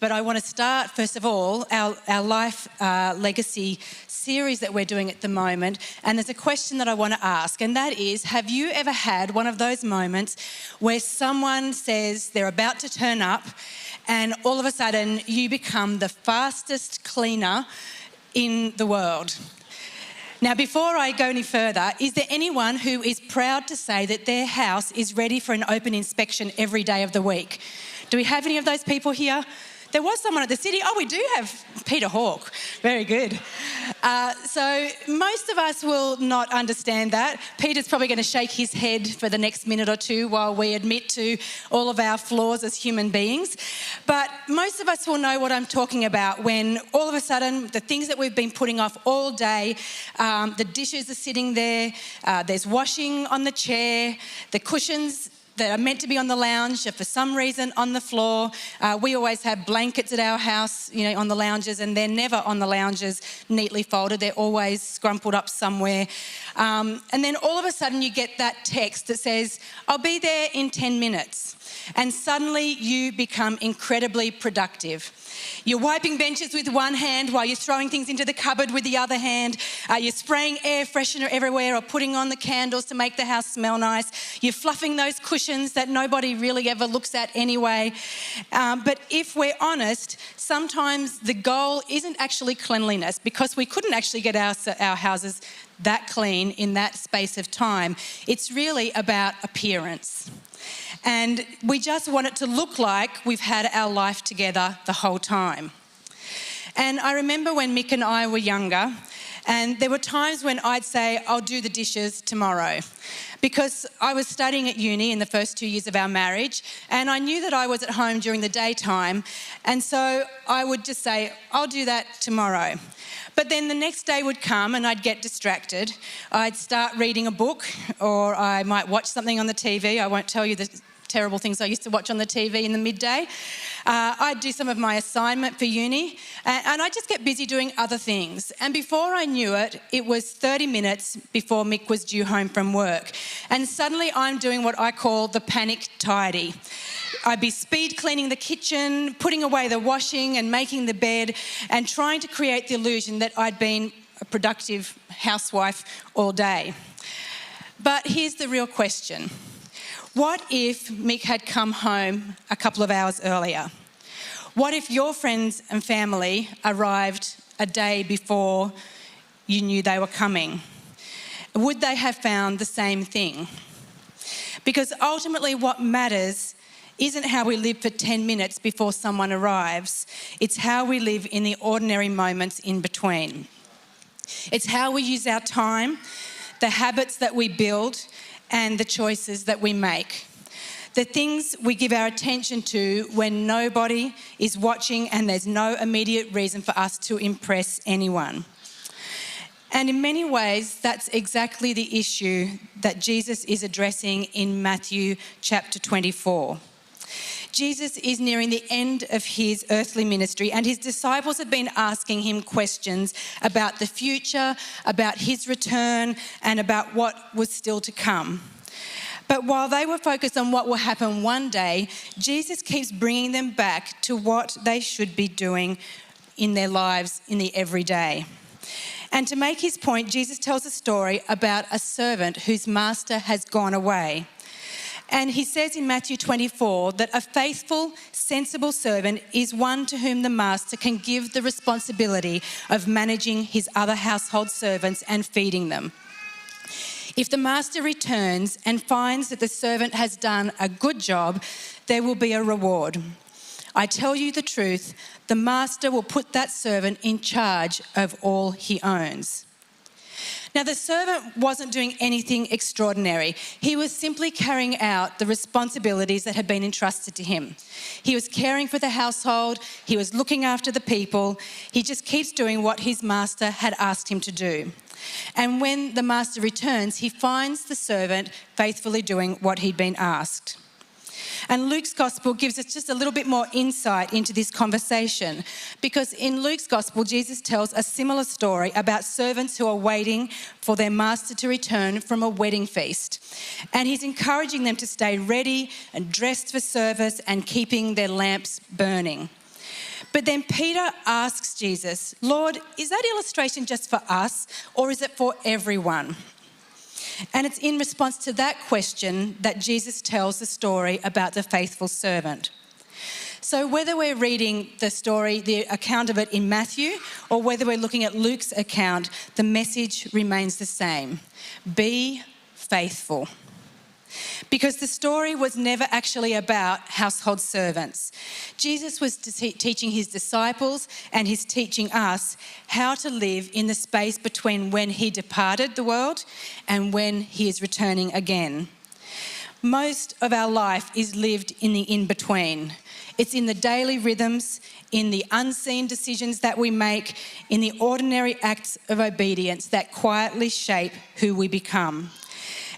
But I want to start, first of all, our Life Legacy series that we're doing at the moment. And there's a question that I want to ask, and that is, have you ever had one of those moments where someone says they're about to turn up and all of a sudden you become the fastest cleaner in the world? Now, before I go any further, is there anyone who is proud to say that their house is ready for an open inspection every day of the week? Do we have any of those people here? There was someone at the city. Oh, we do have Peter Hawke. Very good. So most of us will not understand that. Peter's probably going to shake his head for the next minute or two while we admit to all of our flaws as human beings. But most of us will know what I'm talking about when all of a sudden the things that we've been putting off all day, the dishes are sitting there, there's washing on the chair, the cushions that are meant to be on the lounge are for some reason on the floor. We always have blankets at our house, on the lounges, and they're never on the lounges neatly folded. They're always scrumpled up somewhere. And then all of a sudden you get that text that says, I'll be there in 10 minutes. And suddenly you become incredibly productive. You're wiping benches with one hand while you're throwing things into the cupboard with the other hand. You're spraying air freshener everywhere or putting on the candles to make the house smell nice. You're fluffing those cushions that nobody really ever looks at anyway. But if we're honest, sometimes the goal isn't actually cleanliness, because we couldn't actually get our houses that clean in that space of time. It's really about appearance. And we just want it to look like we've had our life together the whole time. And I remember when Mick and I were younger, and there were times when I'd say, I'll do the dishes tomorrow, because I was studying at uni in the first 2 years of our marriage, and I knew that I was at home during the daytime, and so I would just say, I'll do that tomorrow. But then the next day would come and I'd get distracted. I'd start reading a book, or I might watch something on the TV. I won't tell you the terrible things I used to watch on the TV in the midday. I'd do some of my assignment for uni, and I'd just get busy doing other things. And before I knew it, it was 30 minutes before Mick was due home from work. And suddenly I'm doing what I call the panic tidy. I'd be speed cleaning the kitchen, putting away the washing and making the bed, and trying to create the illusion that I'd been a productive housewife all day. But here's the real question. What if Mick had come home a couple of hours earlier? What if your friends and family arrived a day before you knew they were coming? Would they have found the same thing? Because ultimately what matters isn't how we live for 10 minutes before someone arrives. It's how we live in the ordinary moments in between. It's how we use our time, the habits that we build, and the choices that we make. The things we give our attention to when nobody is watching and there's no immediate reason for us to impress anyone. And in many ways, that's exactly the issue that Jesus is addressing in Matthew chapter 24. Jesus is nearing the end of his earthly ministry, and his disciples have been asking him questions about the future, about his return, and about what was still to come. But while they were focused on what will happen one day, Jesus keeps bringing them back to what they should be doing in their lives in the everyday. And to make his point, Jesus tells a story about a servant whose master has gone away. And he says in Matthew 24 that a faithful, sensible servant is one to whom the master can give the responsibility of managing his other household servants and feeding them. If the master returns and finds that the servant has done a good job, there will be a reward. I tell you the truth, the master will put that servant in charge of all he owns. Now, the servant wasn't doing anything extraordinary. He was simply carrying out the responsibilities that had been entrusted to him. He was caring for the household. He was looking after the people. He just keeps doing what his master had asked him to do. And when the master returns, he finds the servant faithfully doing what he'd been asked. And Luke's gospel gives us just a little bit more insight into this conversation, because in Luke's gospel, Jesus tells a similar story about servants who are waiting for their master to return from a wedding feast. And he's encouraging them to stay ready and dressed for service and keeping their lamps burning. But then Peter asks Jesus, Lord, is that illustration just for us or is it for everyone? And it's in response to that question that Jesus tells the story about the faithful servant. So whether we're reading the story, the account of it in Matthew, or whether we're looking at Luke's account, the message remains the same. Be faithful. Because the story was never actually about household servants. Jesus was teaching his disciples and he's teaching us how to live in the space between when he departed the world and when he is returning again. Most of our life is lived in the in-between. It's in the daily rhythms, in the unseen decisions that we make, in the ordinary acts of obedience that quietly shape who we become.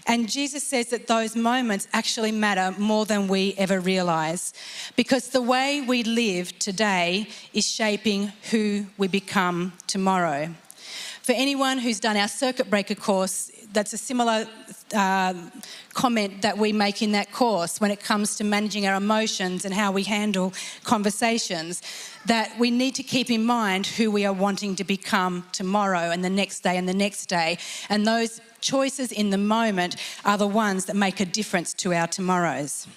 And Jesus says that those moments actually matter more than we ever realise, because the way we live today is shaping who we become tomorrow. For anyone who's done our circuit breaker course, that's a similar comment that we make in that course when it comes to managing our emotions and how we handle conversations, that we need to keep in mind who we are wanting to become tomorrow and the next day and the next day. And those choices in the moment are the ones that make a difference to our tomorrows.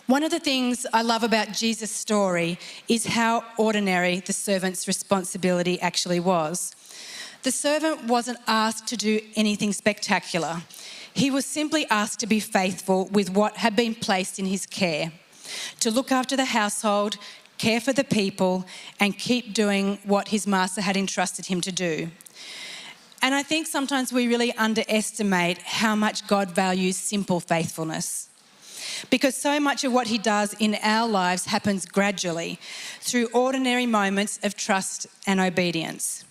One of the things I love about Jesus' story is how ordinary the servant's responsibility actually was. The servant wasn't asked to do anything spectacular. He was simply asked to be faithful with what had been placed in his care, to look after the household, care for the people, and keep doing what his master had entrusted him to do. And I think sometimes we really underestimate how much God values simple faithfulness, because so much of what he does in our lives happens gradually through ordinary moments of trust and obedience.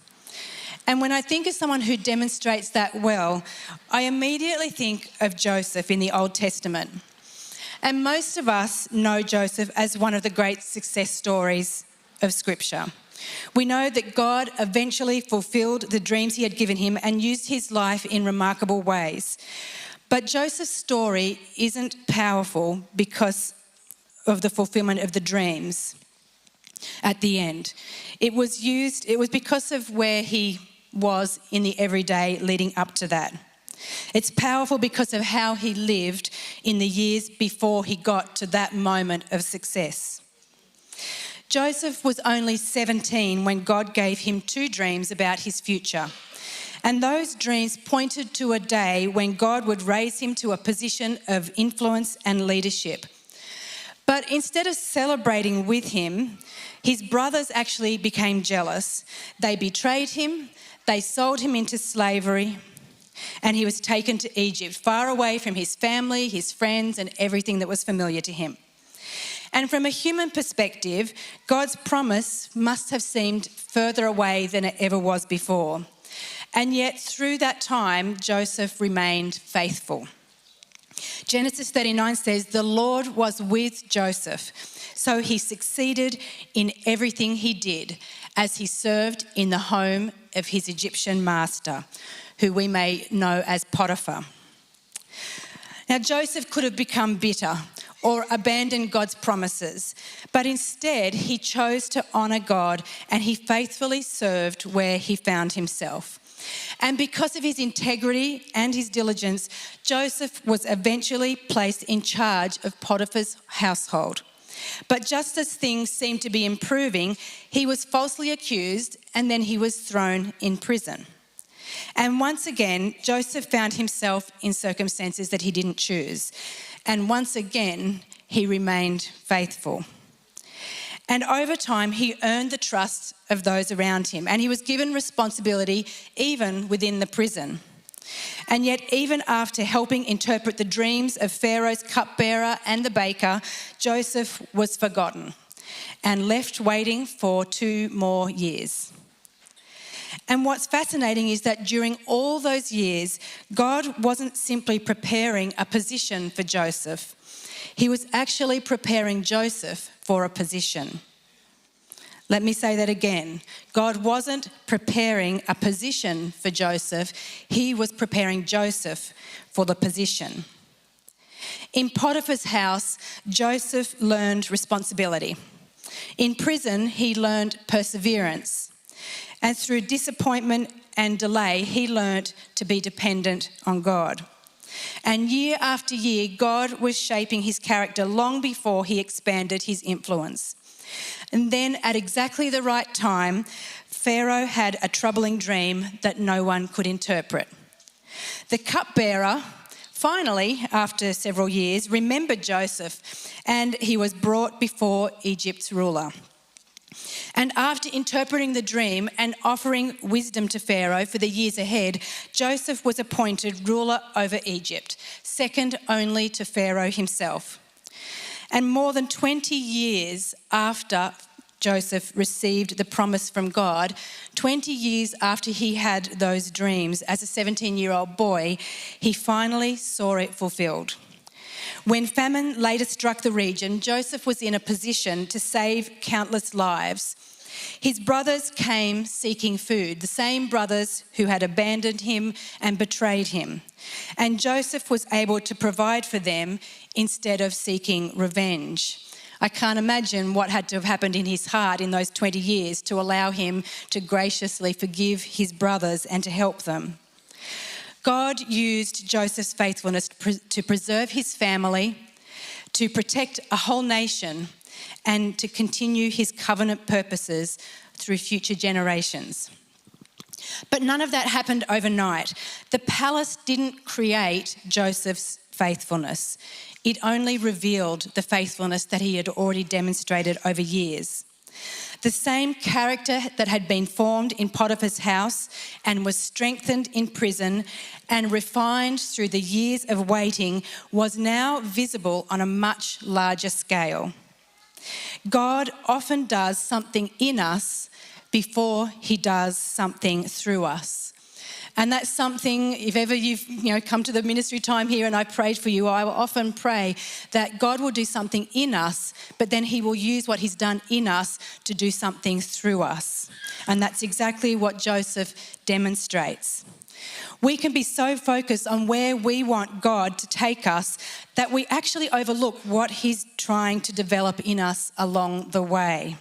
And when I think of someone who demonstrates that well, I immediately think of Joseph in the Old Testament. And most of us know Joseph as one of the great success stories of Scripture. We know that God eventually fulfilled the dreams he had given him and used his life in remarkable ways. But Joseph's story isn't powerful because of the fulfillment of the dreams at the end. It was because of where he was in the everyday leading up to that. It's powerful because of how he lived in the years before he got to that moment of success. Joseph was only 17 when God gave him 2 dreams about his future. And those dreams pointed to a day when God would raise him to a position of influence and leadership. But instead of celebrating with him, his brothers actually became jealous. They betrayed him, they sold him into slavery, and he was taken to Egypt, far away from his family, his friends, and everything that was familiar to him. And from a human perspective, God's promise must have seemed further away than it ever was before. And yet, through that time, Joseph remained faithful. Genesis 39 says, "The Lord was with Joseph, so he succeeded in everything he did as he served in the home of his Egyptian master," who we may know as Potiphar. Now, Joseph could have become bitter or abandoned God's promises, but instead he chose to honour God and he faithfully served where he found himself. And because of his integrity and his diligence, Joseph was eventually placed in charge of Potiphar's household. But just as things seemed to be improving, he was falsely accused and then he was thrown in prison. And once again, Joseph found himself in circumstances that he didn't choose. And once again, he remained faithful. And over time, he earned the trust of those around him, and he was given responsibility even within the prison. And yet, even after helping interpret the dreams of Pharaoh's cupbearer and the baker, Joseph was forgotten and left waiting for 2 more years. And what's fascinating is that during all those years, God wasn't simply preparing a position for Joseph. He was actually preparing Joseph for a position. Let me say that again. God wasn't preparing a position for Joseph. He was preparing Joseph for the position. In Potiphar's house, Joseph learned responsibility. In prison, he learned perseverance. And through disappointment and delay, he learned to be dependent on God. And year after year, God was shaping his character long before he expanded his influence. And then at exactly the right time, Pharaoh had a troubling dream that no one could interpret. The cupbearer, finally, after several years, remembered Joseph, and he was brought before Egypt's ruler. And after interpreting the dream and offering wisdom to Pharaoh for the years ahead, Joseph was appointed ruler over Egypt, second only to Pharaoh himself. And more than 20 years after Joseph received the promise from God, 20 years after he had those dreams as a 17-year-old boy, he finally saw it fulfilled. When famine later struck the region, Joseph was in a position to save countless lives. His brothers came seeking food, the same brothers who had abandoned him and betrayed him. And Joseph was able to provide for them instead of seeking revenge. I can't imagine what had to have happened in his heart in those 20 years to allow him to graciously forgive his brothers and to help them. God used Joseph's faithfulness to preserve his family, to protect a whole nation, and to continue his covenant purposes through future generations. But none of that happened overnight. The palace didn't create Joseph's faithfulness. It only revealed the faithfulness that he had already demonstrated over years. The same character that had been formed in Potiphar's house and was strengthened in prison and refined through the years of waiting was now visible on a much larger scale. God often does something in us before he does something through us. And that's something, if ever you've come to the ministry time here and I prayed for you, I will often pray that God will do something in us, but then he will use what he's done in us to do something through us. And that's exactly what Joseph demonstrates. We can be so focused on where we want God to take us that we actually overlook what he's trying to develop in us along the way.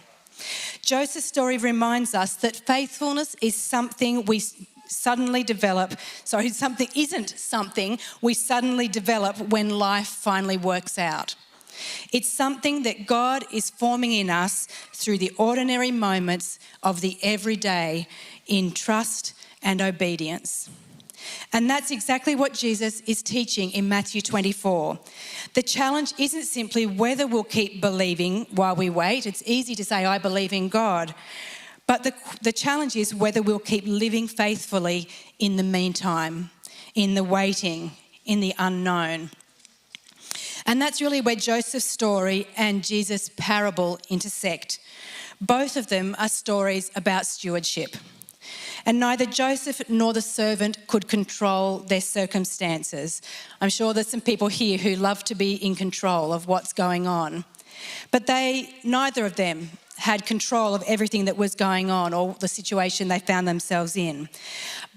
Joseph's story reminds us that faithfulness is something we suddenly develop, something isn't something we suddenly develop when life finally works out. It's something that God is forming in us through the ordinary moments of the everyday in trust and obedience. And that's exactly what Jesus is teaching in Matthew 24. The challenge isn't simply whether we'll keep believing while we wait. It's easy to say, I believe in God. But the challenge is whether we'll keep living faithfully in the meantime, in the waiting, in the unknown. And that's really where Joseph's story and Jesus' parable intersect. Both of them are stories about stewardship. And neither Joseph nor the servant could control their circumstances. I'm sure there's some people here who love to be in control of what's going on. But neither of them had control of everything that was going on or the situation they found themselves in.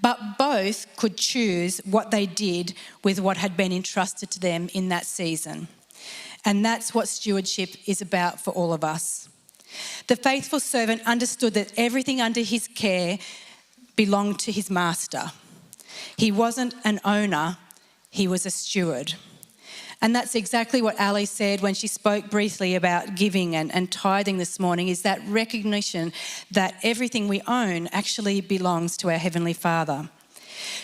But both could choose what they did with what had been entrusted to them in that season. And that's what stewardship is about for all of us. The faithful servant understood that everything under his care belonged to his master. He wasn't an owner, he was a steward. And that's exactly what Ali said when she spoke briefly about giving and tithing this morning, is that recognition that everything we own actually belongs to our Heavenly Father.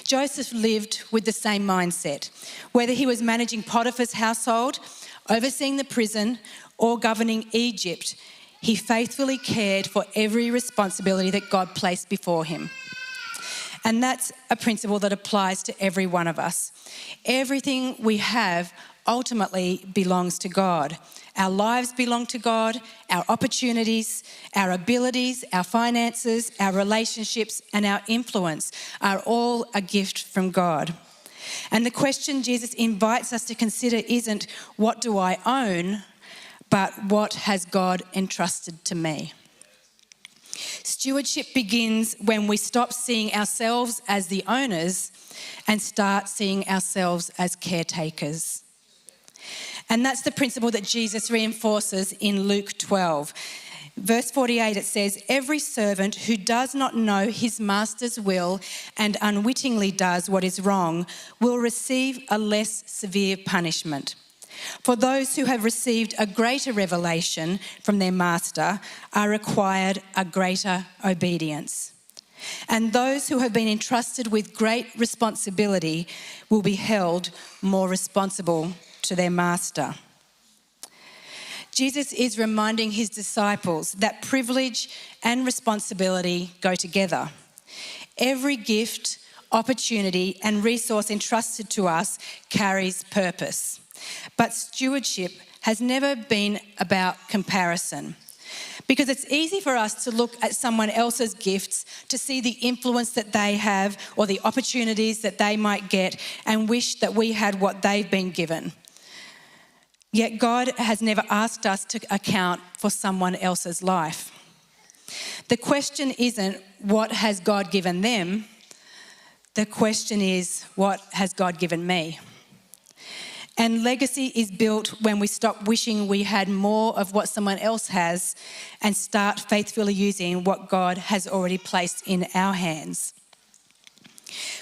Joseph lived with the same mindset. Whether he was managing Potiphar's household, overseeing the prison, or governing Egypt, he faithfully cared for every responsibility that God placed before him. And that's a principle that applies to every one of us. Everything we have ultimately belongs to God. Our lives belong to God, our opportunities, our abilities, our finances, our relationships, and our influence are all a gift from God. And the question Jesus invites us to consider isn't, what do I own, but what has God entrusted to me? Stewardship begins when we stop seeing ourselves as the owners and start seeing ourselves as caretakers. And that's the principle that Jesus reinforces in Luke 12. Verse 48, it says, "Every servant who does not know his master's will and unwittingly does what is wrong will receive a less severe punishment. For those who have received a greater revelation from their master are required a greater obedience. And those who have been entrusted with great responsibility will be held more responsible to their master." Jesus is reminding his disciples that privilege and responsibility go together. Every gift, opportunity, and resource entrusted to us carries purpose. But stewardship has never been about comparison. Because it's easy for us to look at someone else's gifts to see the influence that they have or the opportunities that they might get and wish that we had what they've been given. Yet God has never asked us to account for someone else's life. The question isn't, what has God given them? The question is, what has God given me? And legacy is built when we stop wishing we had more of what someone else has and start faithfully using what God has already placed in our hands.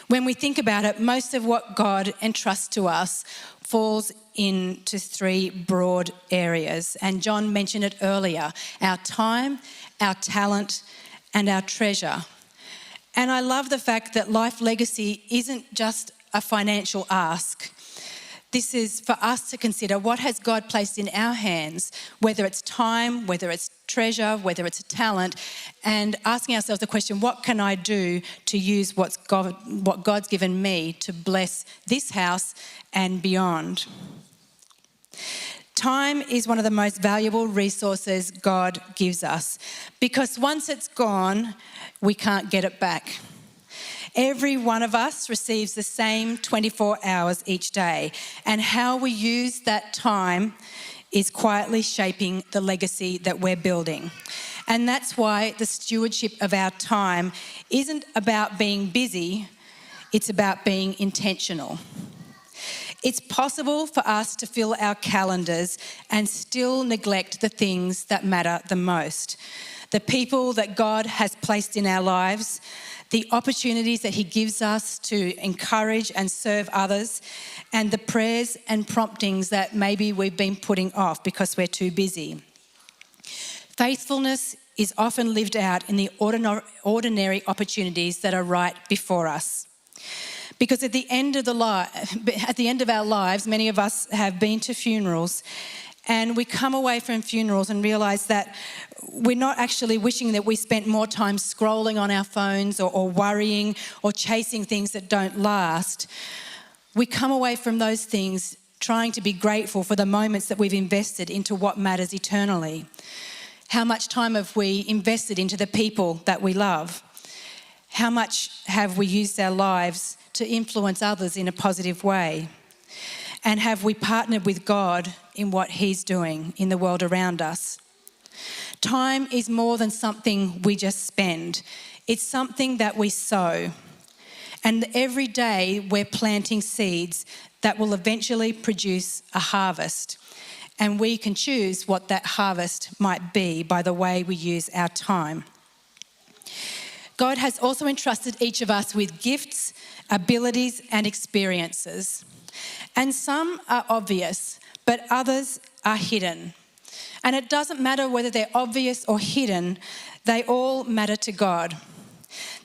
When we think about it, most of what God entrusts to us falls into three broad areas. And John mentioned it earlier: our time, our talent, and our treasure. And I love the fact that life legacy isn't just a financial ask. This is for us to consider, what has God placed in our hands, whether it's time, whether it's treasure, whether it's talent, and asking ourselves the question, what can I do to use what God's given me to bless this house and beyond? Time is one of the most valuable resources God gives us, because once it's gone, we can't get it back. Every one of us receives the same 24 hours each day, and how we use that time is quietly shaping the legacy that we're building. And that's why the stewardship of our time isn't about being busy, it's about being intentional. It's possible for us to fill our calendars and still neglect the things that matter the most. The people that God has placed in our lives, the opportunities that he gives us to encourage and serve others, and the prayers and promptings that maybe we've been putting off because we're too busy. Faithfulness is often lived out in the ordinary opportunities that are right before us. Because at the end of our lives, many of us have been to funerals, and we come away from funerals and realise that we're not actually wishing that we spent more time scrolling on our phones or worrying or chasing things that don't last. We come away from those things trying to be grateful for the moments that we've invested into what matters eternally. How much time have we invested into the people that we love? How much have we used our lives to influence others in a positive way? And have we partnered with God in what he's doing in the world around us? Time is more than something we just spend. It's something that we sow. And every day we're planting seeds that will eventually produce a harvest. And we can choose what that harvest might be by the way we use our time. God has also entrusted each of us with gifts, abilities, and experiences. And some are obvious, but others are hidden. And it doesn't matter whether they're obvious or hidden, they all matter to God.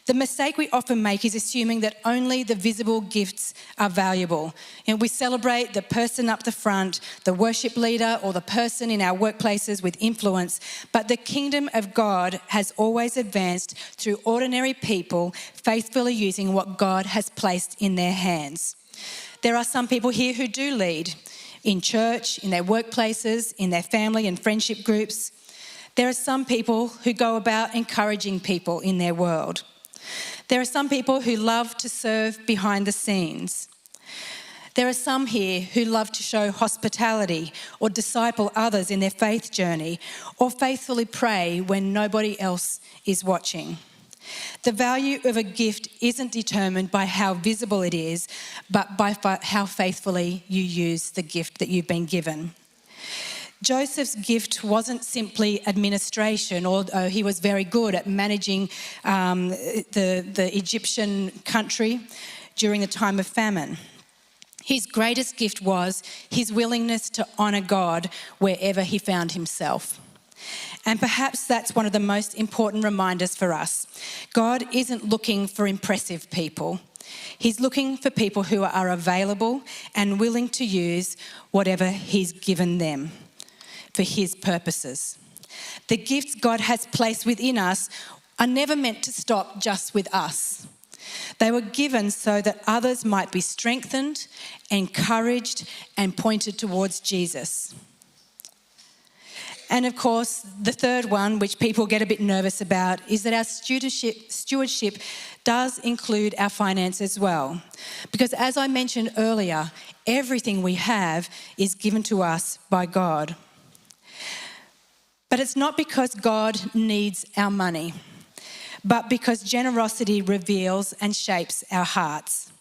The mistake we often make is assuming that only the visible gifts are valuable. And we celebrate the person up the front, the worship leader, or the person in our workplaces with influence. But the kingdom of God has always advanced through ordinary people faithfully using what God has placed in their hands. There are some people here who do lead in church, in their workplaces, in their family and friendship groups. There are some people who go about encouraging people in their world. There are some people who love to serve behind the scenes. There are some here who love to show hospitality or disciple others in their faith journey, or faithfully pray when nobody else is watching. The value of a gift isn't determined by how visible it is, but by how faithfully you use the gift that you've been given. Joseph's gift wasn't simply administration, although he was very good at managing the Egyptian country during the time of famine. His greatest gift was his willingness to honour God wherever he found himself. And perhaps that's one of the most important reminders for us. God isn't looking for impressive people. He's looking for people who are available and willing to use whatever he's given them for his purposes. The gifts God has placed within us are never meant to stop just with us. They were given so that others might be strengthened, encouraged, and pointed towards Jesus. And of course, the third one, which people get a bit nervous about, is that our stewardship does include our finance as well. Because as I mentioned earlier, everything we have is given to us by God. But it's not because God needs our money, but because generosity reveals and shapes our hearts.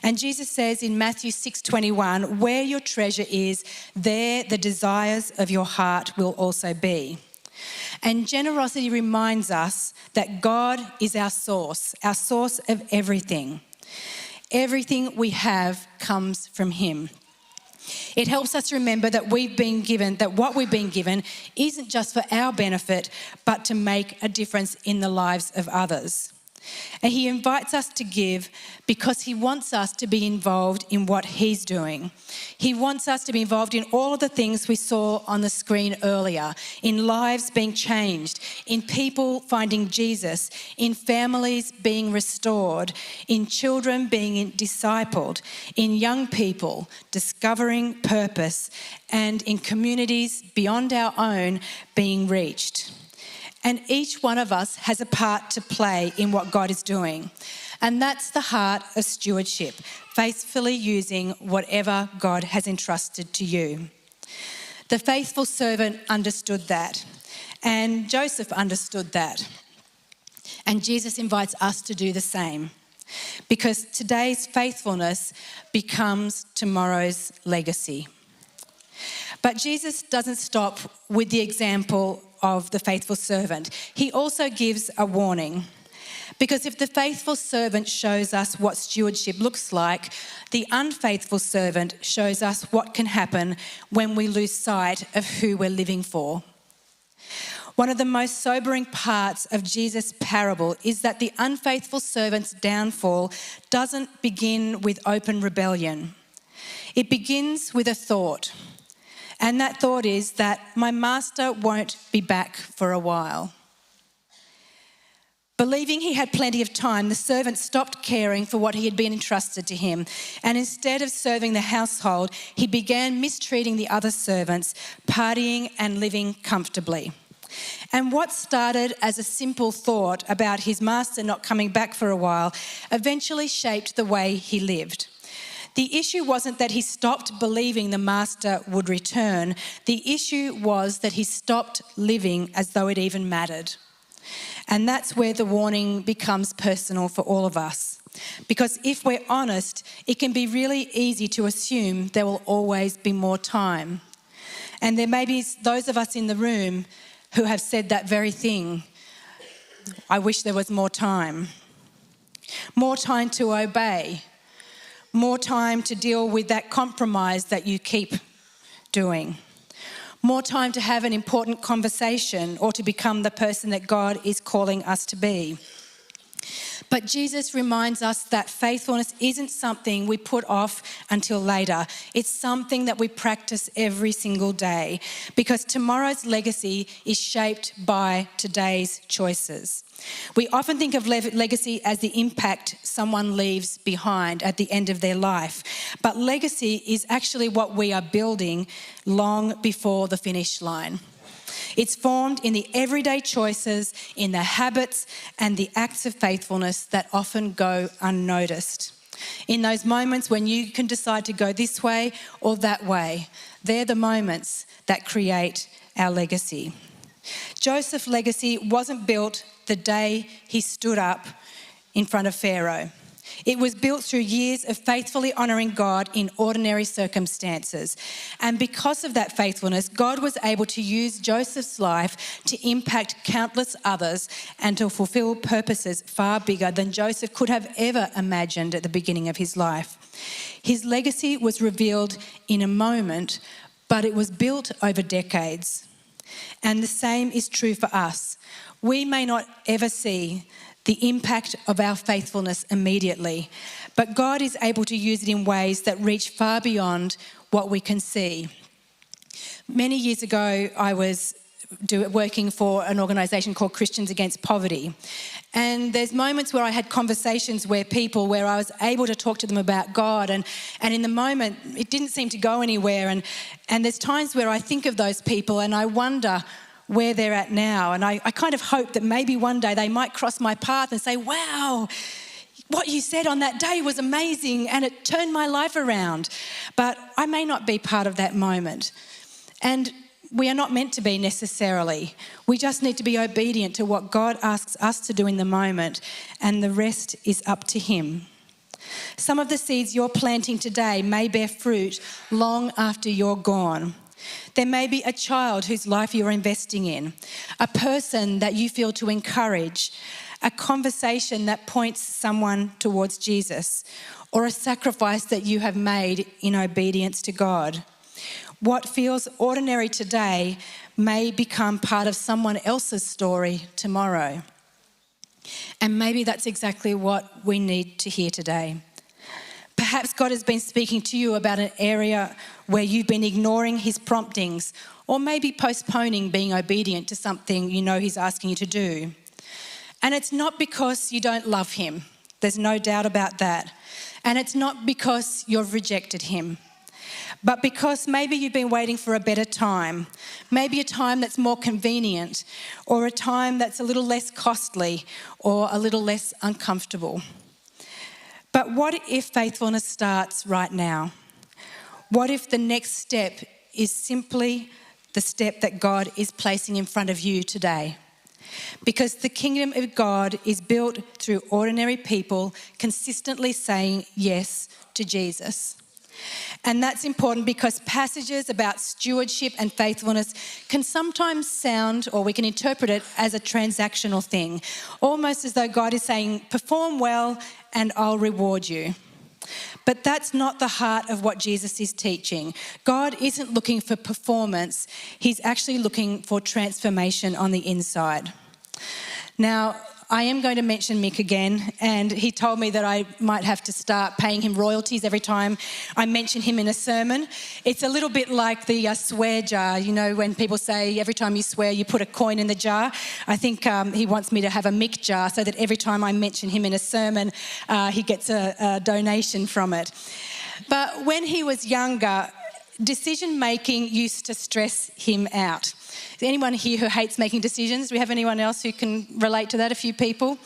And Jesus says in Matthew 6:21, where your treasure is, there the desires of your heart will also be. And generosity reminds us that God is our source of everything. Everything we have comes from him. It helps us remember that what we've been given isn't just for our benefit, but to make a difference in the lives of others. And he invites us to give because he wants us to be involved in what he's doing. He wants us to be involved in all of the things we saw on the screen earlier, in lives being changed, in people finding Jesus, in families being restored, in children being discipled, in young people discovering purpose, and in communities beyond our own being reached. And each one of us has a part to play in what God is doing. And that's the heart of stewardship, faithfully using whatever God has entrusted to you. The faithful servant understood that, and Joseph understood that. And Jesus invites us to do the same, because today's faithfulness becomes tomorrow's legacy. But Jesus doesn't stop with the example of the faithful servant. He also gives a warning. Because if the faithful servant shows us what stewardship looks like, the unfaithful servant shows us what can happen when we lose sight of who we're living for. One of the most sobering parts of Jesus' parable is that the unfaithful servant's downfall doesn't begin with open rebellion. It begins with a thought. And that thought is that my master won't be back for a while. Believing he had plenty of time, the servant stopped caring for what he had been entrusted to him. And instead of serving the household, he began mistreating the other servants, partying and living comfortably. And what started as a simple thought about his master not coming back for a while eventually shaped the way he lived. The issue wasn't that he stopped believing the master would return. The issue was that he stopped living as though it even mattered. And that's where the warning becomes personal for all of us. Because if we're honest, it can be really easy to assume there will always be more time. And there may be those of us in the room who have said that very thing. I wish there was more time. More time to obey. More time to deal with that compromise that you keep doing. More time to have an important conversation or to become the person that God is calling us to be. But Jesus reminds us that faithfulness isn't something we put off until later. It's something that we practice every single day, because tomorrow's legacy is shaped by today's choices. We often think of legacy as the impact someone leaves behind at the end of their life. But legacy is actually what we are building long before the finish line. It's formed in the everyday choices, in the habits and the acts of faithfulness that often go unnoticed. In those moments when you can decide to go this way or that way, they're the moments that create our legacy. Joseph's legacy wasn't built the day he stood up in front of Pharaoh. It was built through years of faithfully honouring God in ordinary circumstances. And because of that faithfulness, God was able to use Joseph's life to impact countless others and to fulfil purposes far bigger than Joseph could have ever imagined at the beginning of his life. His legacy was revealed in a moment, but it was built over decades. And the same is true for us. We may not ever see the impact of our faithfulness immediately, but God is able to use it in ways that reach far beyond what we can see. Many years ago, I was working for an organisation called Christians Against Poverty. And there's moments where I had conversations where I was able to talk to them about God, and in the moment, it didn't seem to go anywhere. And there's times where I think of those people and I wonder where they're at now. And I kind of hope that maybe one day they might cross my path and say, wow, what you said on that day was amazing and it turned my life around. But I may not be part of that moment. And we are not meant to be necessarily. We just need to be obedient to what God asks us to do in the moment, and the rest is up to Him. Some of the seeds you're planting today may bear fruit long after you're gone. There may be a child whose life you're investing in, a person that you feel to encourage, a conversation that points someone towards Jesus, or a sacrifice that you have made in obedience to God. What feels ordinary today may become part of someone else's story tomorrow. And maybe that's exactly what we need to hear today. Perhaps God has been speaking to you about an area where you've been ignoring His promptings, or maybe postponing being obedient to something you know He's asking you to do. And it's not because you don't love Him. There's no doubt about that. And it's not because you've rejected Him. But because maybe you've been waiting for a better time, maybe a time that's more convenient, or a time that's a little less costly, or a little less uncomfortable. But what if faithfulness starts right now? What if the next step is simply the step that God is placing in front of you today? Because the kingdom of God is built through ordinary people consistently saying yes to Jesus. And that's important because passages about stewardship and faithfulness can sometimes sound, or we can interpret it as a transactional thing, almost as though God is saying, perform well and I'll reward you. But that's not the heart of what Jesus is teaching. God isn't looking for performance. He's actually looking for transformation on the inside. Now, I am going to mention Mick again, and he told me that I might have to start paying him royalties every time I mention him in a sermon. It's a little bit like the swear jar, you know, when people say every time you swear you put a coin in the jar. I think he wants me to have a Mick jar so that every time I mention him in a sermon, he gets a donation from it. But when he was younger, decision-making used to stress him out. Is there anyone here who hates making decisions? Do we have anyone else who can relate to that? A few people?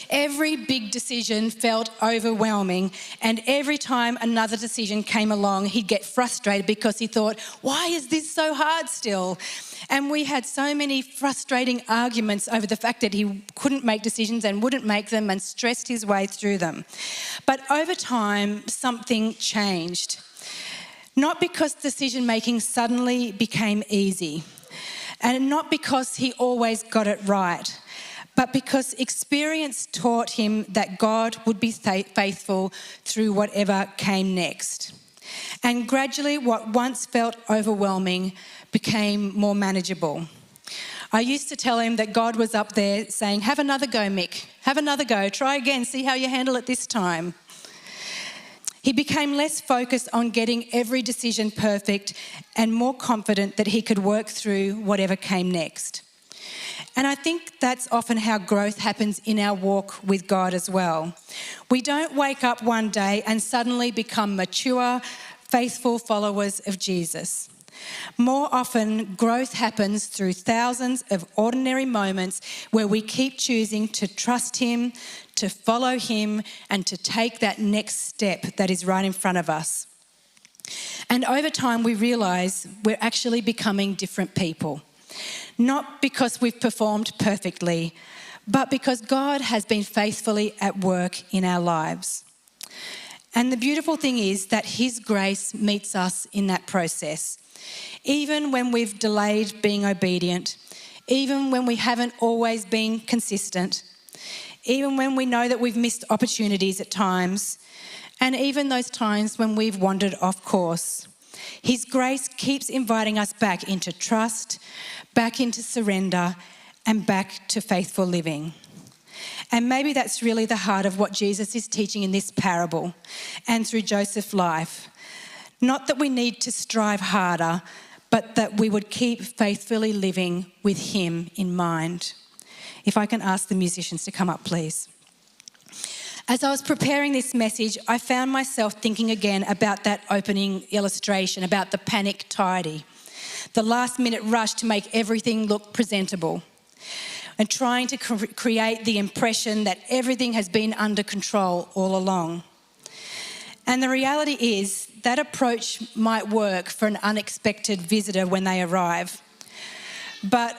Every big decision felt overwhelming, and every time another decision came along, he'd get frustrated because he thought, why is this so hard still? And we had so many frustrating arguments over the fact that he couldn't make decisions and wouldn't make them, and stressed his way through them. But over time, something changed. Not because decision-making suddenly became easy, and not because he always got it right, but because experience taught him that God would be faithful through whatever came next. And gradually, what once felt overwhelming became more manageable. I used to tell him that God was up there saying, have another go, Mick, have another go, try again, see how you handle it this time. He became less focused on getting every decision perfect and more confident that he could work through whatever came next. And I think that's often how growth happens in our walk with God as well. We don't wake up one day and suddenly become mature, faithful followers of Jesus. More often, growth happens through thousands of ordinary moments where we keep choosing to trust Him, to follow Him, and to take that next step that is right in front of us. And over time, we realise we're actually becoming different people. Not because we've performed perfectly, but because God has been faithfully at work in our lives. And the beautiful thing is that his grace meets us in that process. Even when we've delayed being obedient, even when we haven't always been consistent, even when we know that we've missed opportunities at times, and even those times when we've wandered off course, his grace keeps inviting us back into trust, back into surrender, and back to faithful living. And maybe that's really the heart of what Jesus is teaching in this parable and through Joseph's life. Not that we need to strive harder, but that we would keep faithfully living with him in mind. If I can ask the musicians to come up, please. As I was preparing this message, I found myself thinking again about that opening illustration, about the panic tidy, the last-minute rush to make everything look presentable, and trying to create the impression that everything has been under control all along. And the reality is that approach might work for an unexpected visitor when they arrive. But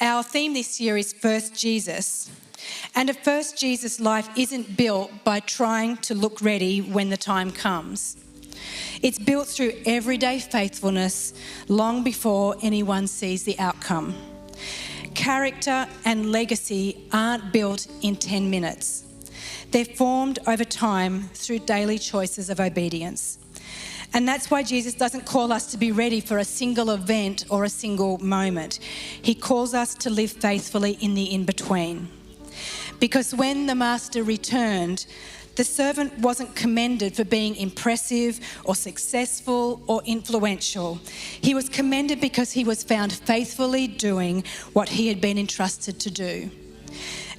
our theme this year is First Jesus. And a First Jesus life isn't built by trying to look ready when the time comes. It's built through everyday faithfulness long before anyone sees the outcome. Character and legacy aren't built in 10 minutes. They're formed over time through daily choices of obedience. And that's why Jesus doesn't call us to be ready for a single event or a single moment. He calls us to live faithfully in the in-between. Because when the master returned, the servant wasn't commended for being impressive or successful or influential. He was commended because he was found faithfully doing what he had been entrusted to do.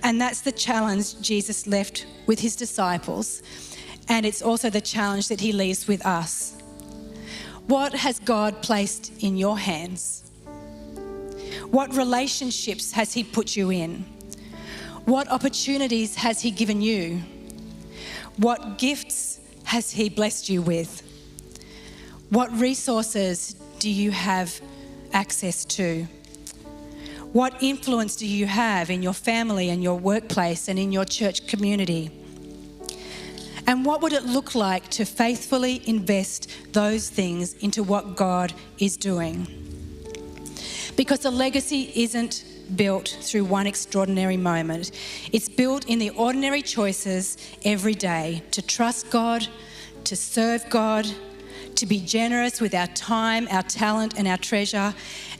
And that's the challenge Jesus left with his disciples. And it's also the challenge that he leaves with us. What has God placed in your hands? What relationships has he put you in? What opportunities has he given you? What gifts has he blessed you with? What resources do you have access to? What influence do you have in your family and your workplace and in your church community? And what would it look like to faithfully invest those things into what God is doing? Because a legacy isn't built through one extraordinary moment. It's built in the ordinary choices every day to trust God, to serve God, to be generous with our time, our talent and our treasure,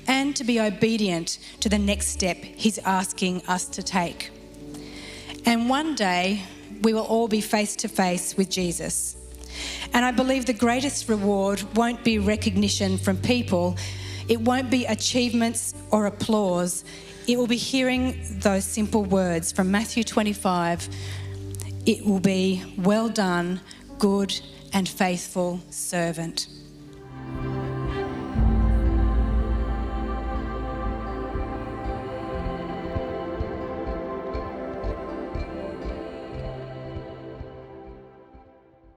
and to be obedient to the next step he's asking us to take. And one day, we will all be face to face with Jesus. And I believe the greatest reward won't be recognition from people. It won't be achievements or applause. It will be hearing those simple words from Matthew 25. It will be, "Well done, good and faithful servant."